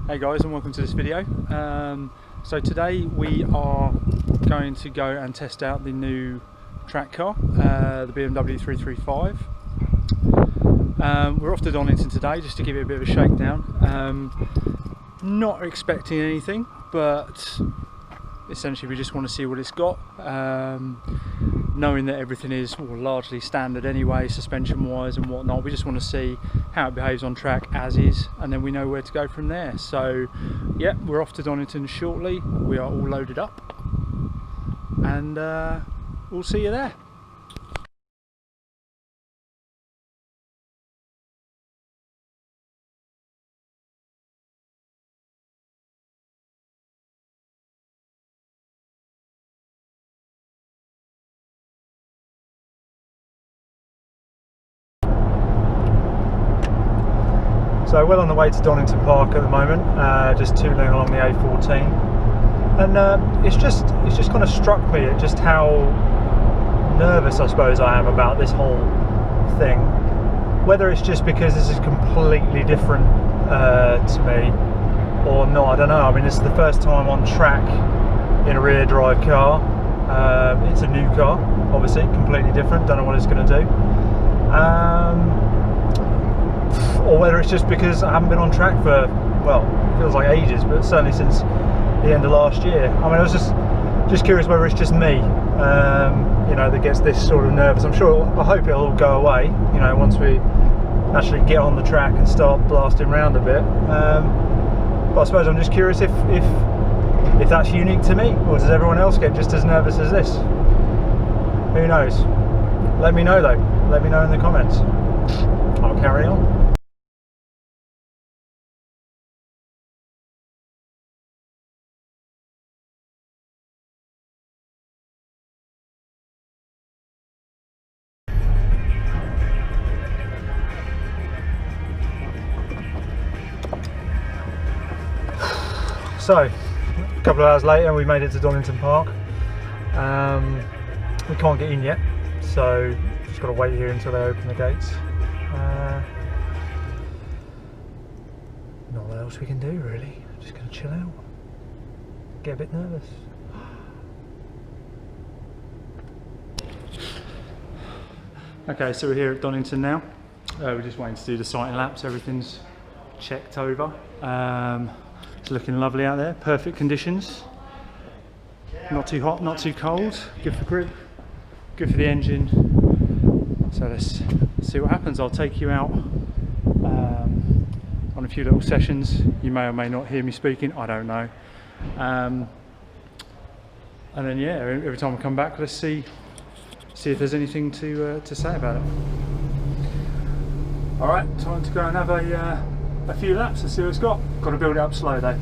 Hey guys, and welcome to this video. So today we are going to go and test out the new track car, the BMW 335. We're off to Donnington today just to give it a bit of a shakedown. Not expecting anything, but essentially we just want to see what it's got. Knowing that everything is largely standard anyway, suspension wise and whatnot, we just want to see how it behaves on track as is, and then we know where to go from there. So yeah, we're off to Donnington shortly. We are all loaded up, and we'll see you there. So well on the way to Donnington Park at the moment, just tooling along the A14, and it's just kind of struck me at just how nervous I suppose I am about this whole thing. Whether it's just because this is completely different to me or not, I don't know. I mean, this is the first time on track in a rear drive car. It's a new car, obviously, completely different, don't know what it's going to do. Or whether it's just because I haven't been on track for, well, it feels like ages, but certainly since the end of last year. I mean, I was just curious whether it's just me, you know, that gets this sort of nervous. I hope it'll go away, you know, once we actually get on the track and start blasting around a bit. But I suppose I'm just curious if that's unique to me, or does everyone else get just as nervous as this? Who knows? Let me know though. Let me know in the comments. I'll carry on. So, a couple of hours later, we made it to Donnington Park. We can't get in yet, so just got to wait here until they open the gates. Not what else we can do really. Just going to chill out. Get a bit nervous. Okay, so we're here at Donnington now. We're just waiting to do the sighting laps. Everything's checked over. It's looking lovely out there. Perfect conditions. Not too hot, not too cold. Good for grip. Good for the engine. So let's see what happens. I'll take you out on a few little sessions. You may or may not hear me speaking. I don't know. And then yeah, every time I come back, let's see if there's anything to say about it. All right, time to go and have a few laps and see what it's got. Got to build it up slow though.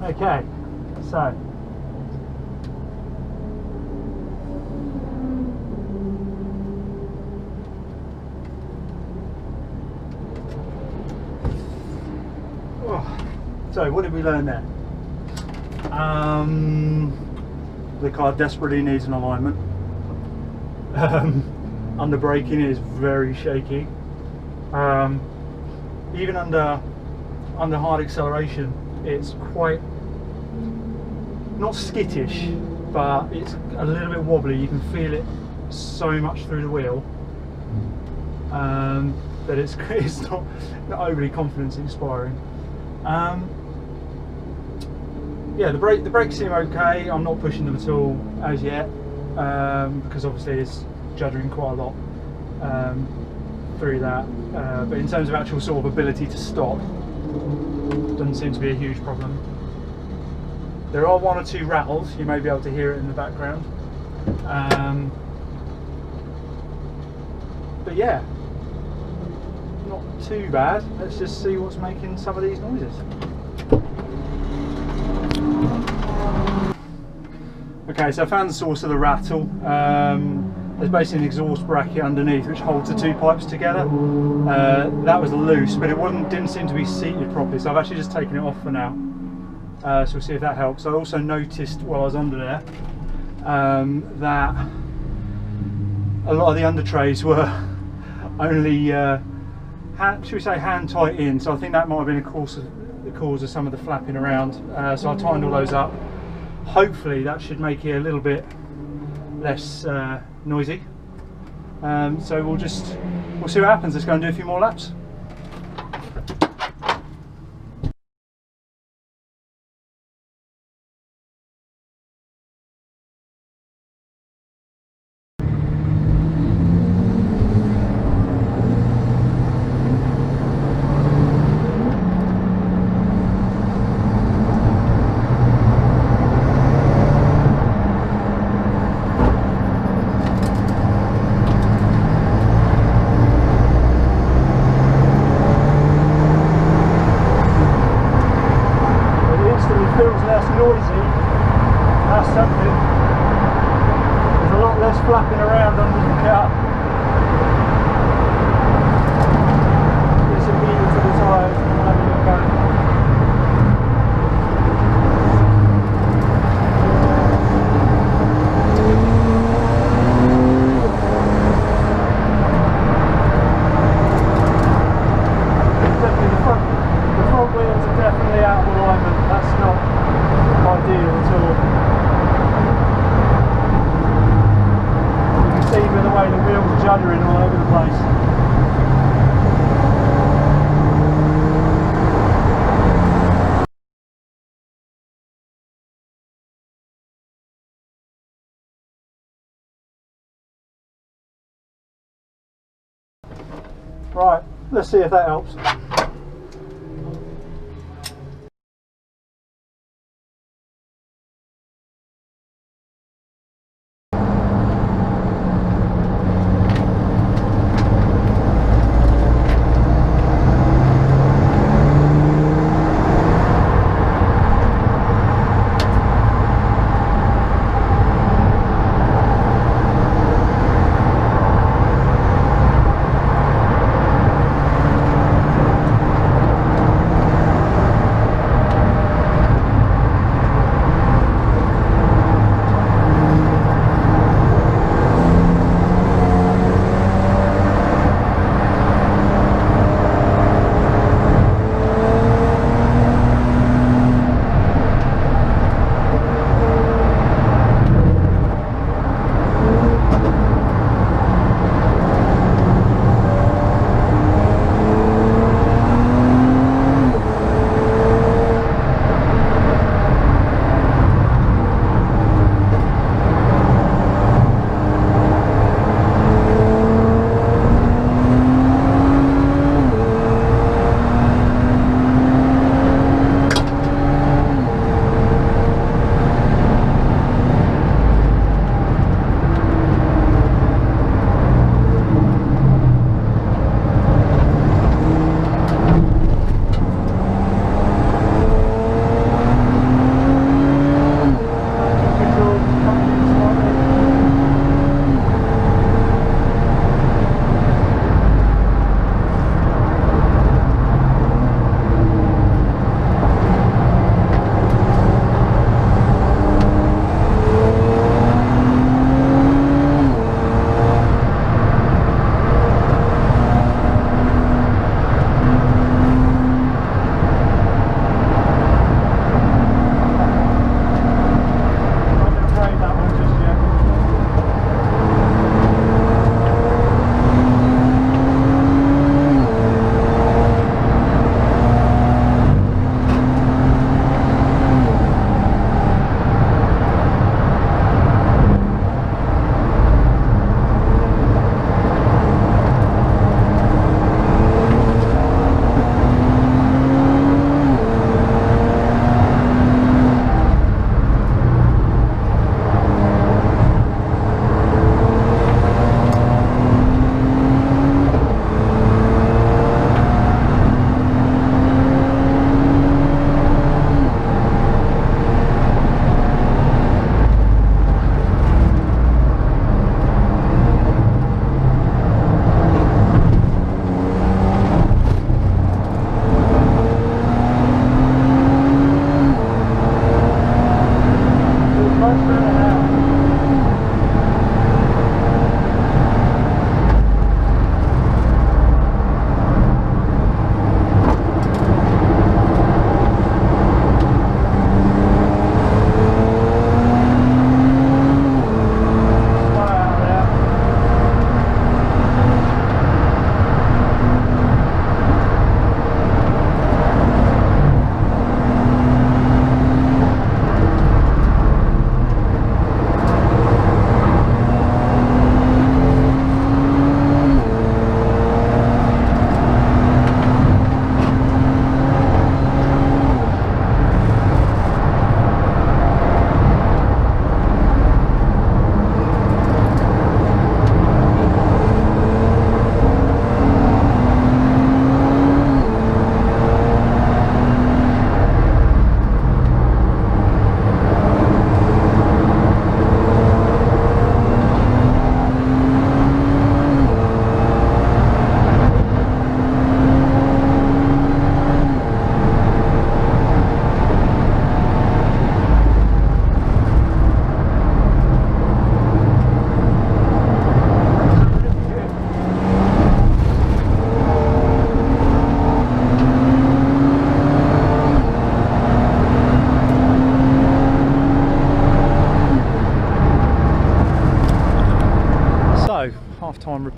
Okay, so what did we learn there? The car desperately needs an alignment. Under braking is very shaky. Even under hard acceleration, it's quite not skittish, but it's a little bit wobbly. You can feel it so much through the wheel that it's not overly confidence inspiring. Yeah, the brakes seem okay. I'm not pushing them at all as yet, because obviously it's juddering quite a lot through that. But in terms of actual sort of ability to stop, doesn't seem to be a huge problem. There are one or two rattles. You may be able to hear it in the background. But yeah, not too bad. Let's just see what's making some of these noises. Okay, so I found the source of the rattle. There's basically an exhaust bracket underneath which holds the two pipes together. That was loose, but it didn't seem to be seated properly, so I've actually just taken it off for now. So we'll see if that helps. I also noticed while I was under there that a lot of the under trays were only should we say hand tight in, so I think that might have been the cause of some of the flapping around. So I tightened all those up. Hopefully that should make it a little bit less noisy. So we'll see what happens. Let's go and do a few more laps. Flapping around under the car. There's some heat into the tyres and we'll have a look back. Definitely the front wheels are definitely out of alignment. That's not ideal at all. See with the way the wheels are juddering all over the place. Right, let's see if that helps.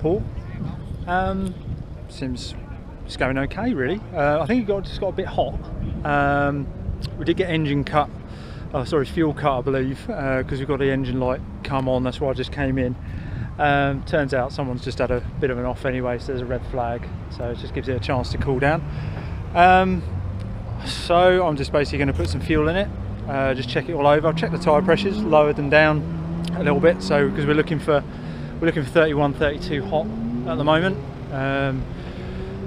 report. Seems it's going okay, really. I think it just got a bit hot. We did get engine cut, fuel cut, I believe, because we've got the engine light come on. That's why I just came in. Turns out someone's just had a bit of an off anyway, so there's a red flag, so it just gives it a chance to cool down. So I'm just basically going to put some fuel in it, just check it all over. I'll check the tyre pressures, lower them down a little bit, so because we're looking for 31, 32 hot at the moment.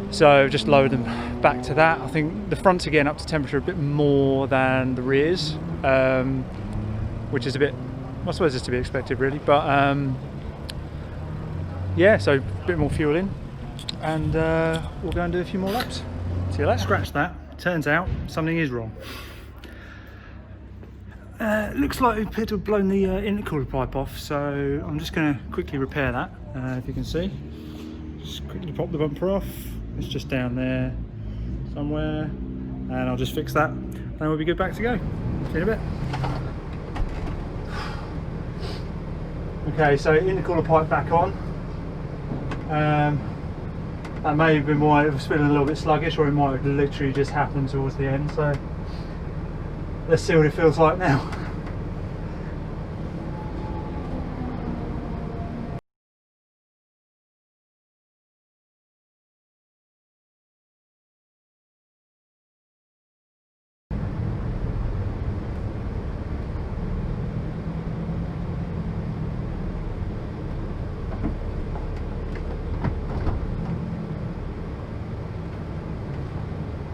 So just lowered them back to that. I think the fronts are getting up to temperature a bit more than the rears, which is a bit, I suppose it's to be expected really, but yeah, so a bit more fuel in, and we'll go and do a few more laps. See you later. Scratch that. Turns out something is wrong. Looks like we appear to have blown the intercooler pipe off, so I'm just going to quickly repair that. If you can see, just quickly pop the bumper off. It's just down there somewhere, and I'll just fix that, and we'll be good back to go. See you in a bit. Okay, so intercooler pipe back on. That may have been why it was feeling a little bit sluggish, or it might have literally just happened towards the end. So let's see what it feels like now.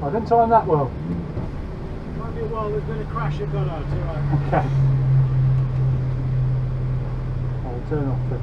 I didn't time that well. Might be a while, there's been a crash at Donnington, right? Okay. I'll turn off the...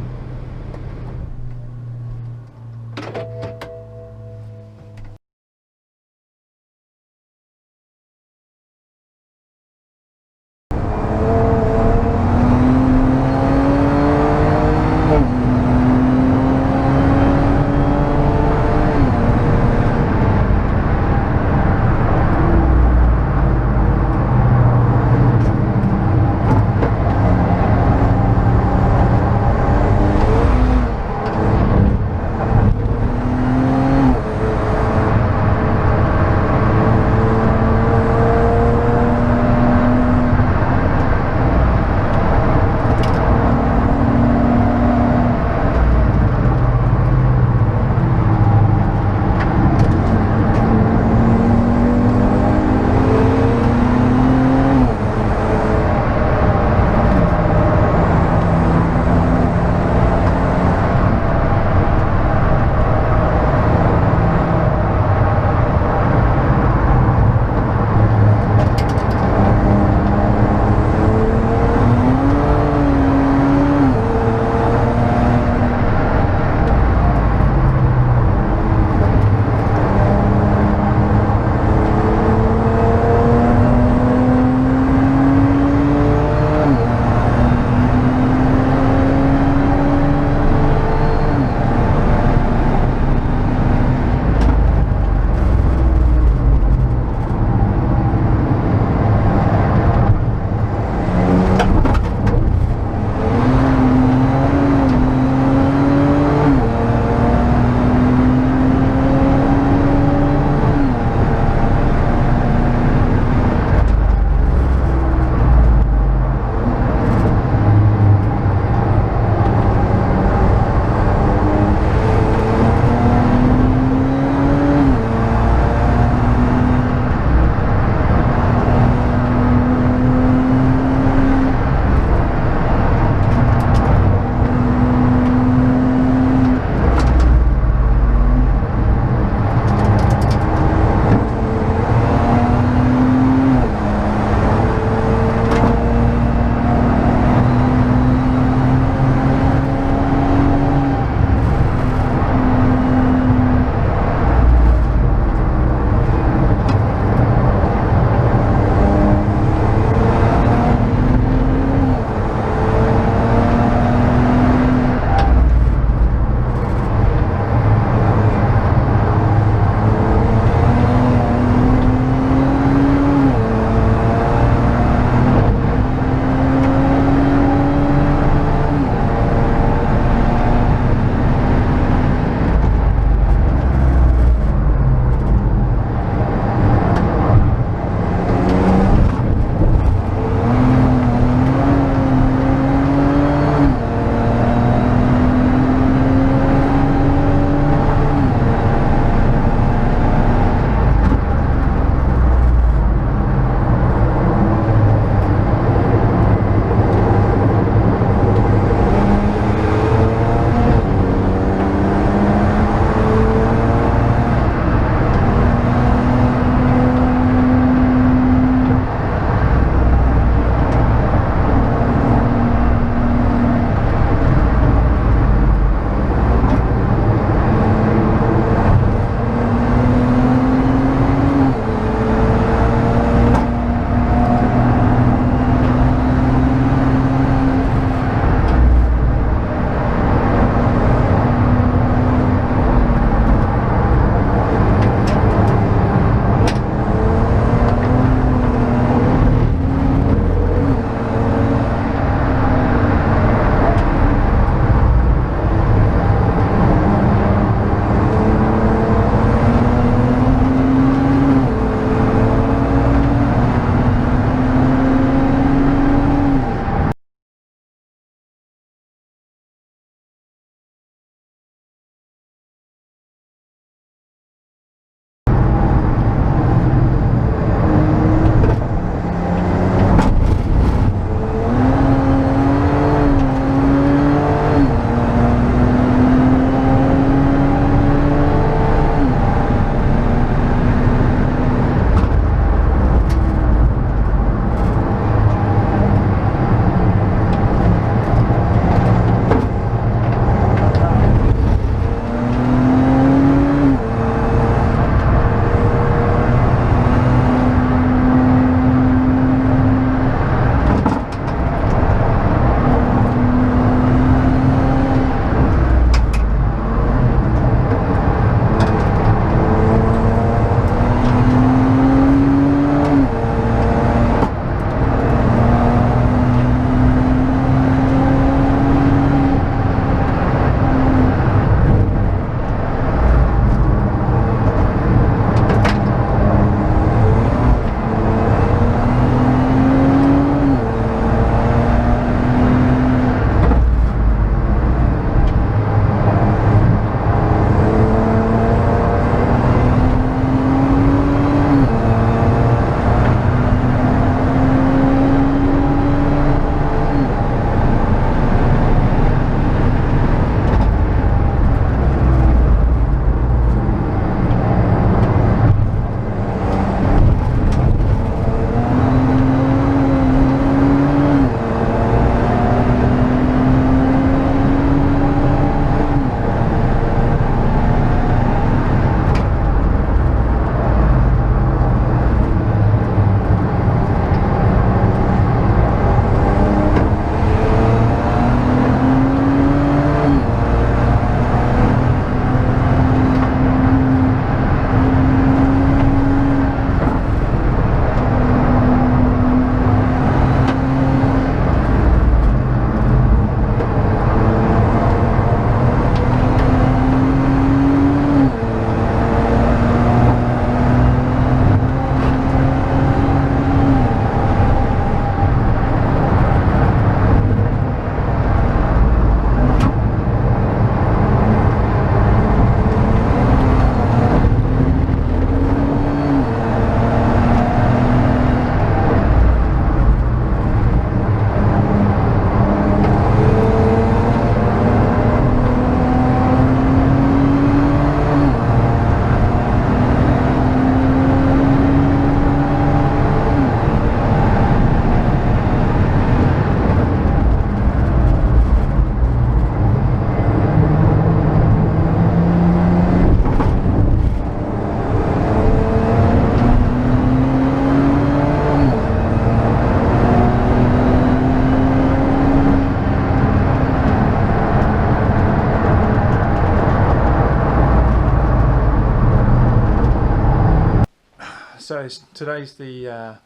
today's the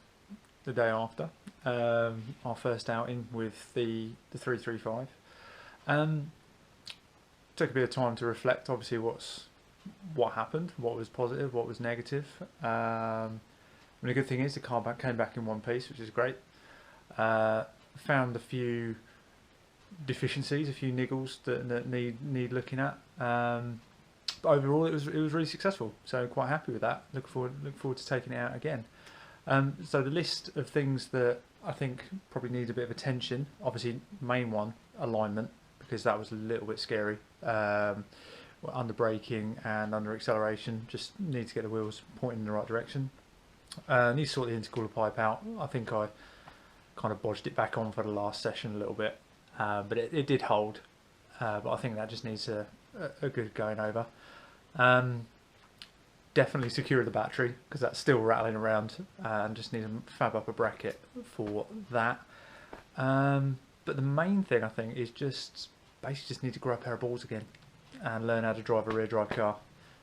day after our first outing with the 335. Took a bit of time to reflect. Obviously, what happened, what was positive, what was negative. And the good thing is the car came back in one piece, which is great. Found a few deficiencies, a few niggles that need looking at. But overall, it was really successful. So quite happy with that. Look forward to taking it out again. So the list of things that I think probably need a bit of attention. Obviously, main one, alignment, because that was a little bit scary. Under braking and under acceleration, just need to get the wheels pointing in the right direction. Need to sort the intercooler pipe out. I think I kind of bodged it back on for the last session a little bit, but it did hold. But I think that just needs a good going over. Definitely secure the battery because that's still rattling around, and just need to fab up a bracket for that. But the main thing I think is basically need to grow a pair of balls again and learn how to drive a rear drive car.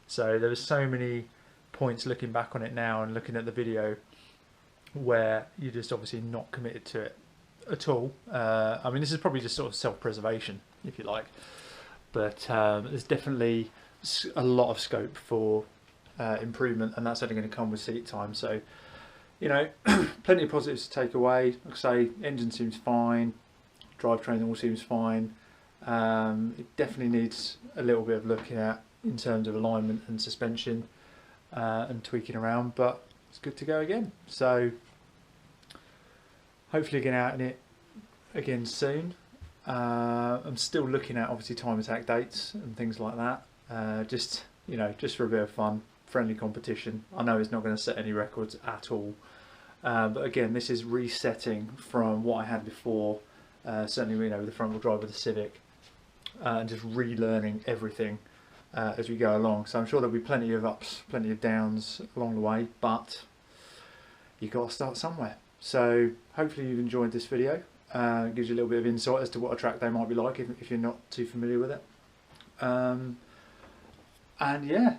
So there was so many points looking back on it now and looking at the video where you're just obviously not committed to it at all. I mean, this is probably just sort of self-preservation, if you like, but there's definitely a lot of scope for improvement, and that's only going to come with seat time. So, you know, plenty of positives to take away. Like I say, engine seems fine, drivetrain all seems fine. It definitely needs a little bit of looking at in terms of alignment and suspension and tweaking around, but it's good to go again. So hopefully get out in it again soon. I'm still looking at obviously time attack dates and things like that. Just for a bit of fun, friendly competition. I know it's not going to set any records at all, but again, this is resetting from what I had before. Certainly, with the front wheel drive of the Civic, and just relearning everything as we go along. So I'm sure there'll be plenty of ups, plenty of downs along the way, but you've got to start somewhere. So hopefully you've enjoyed this video. It gives you a little bit of insight as to what a track day might be like if you're not too familiar with it. And yeah,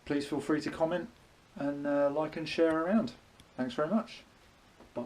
please feel free to comment and like and share around. Thanks very much. Bye.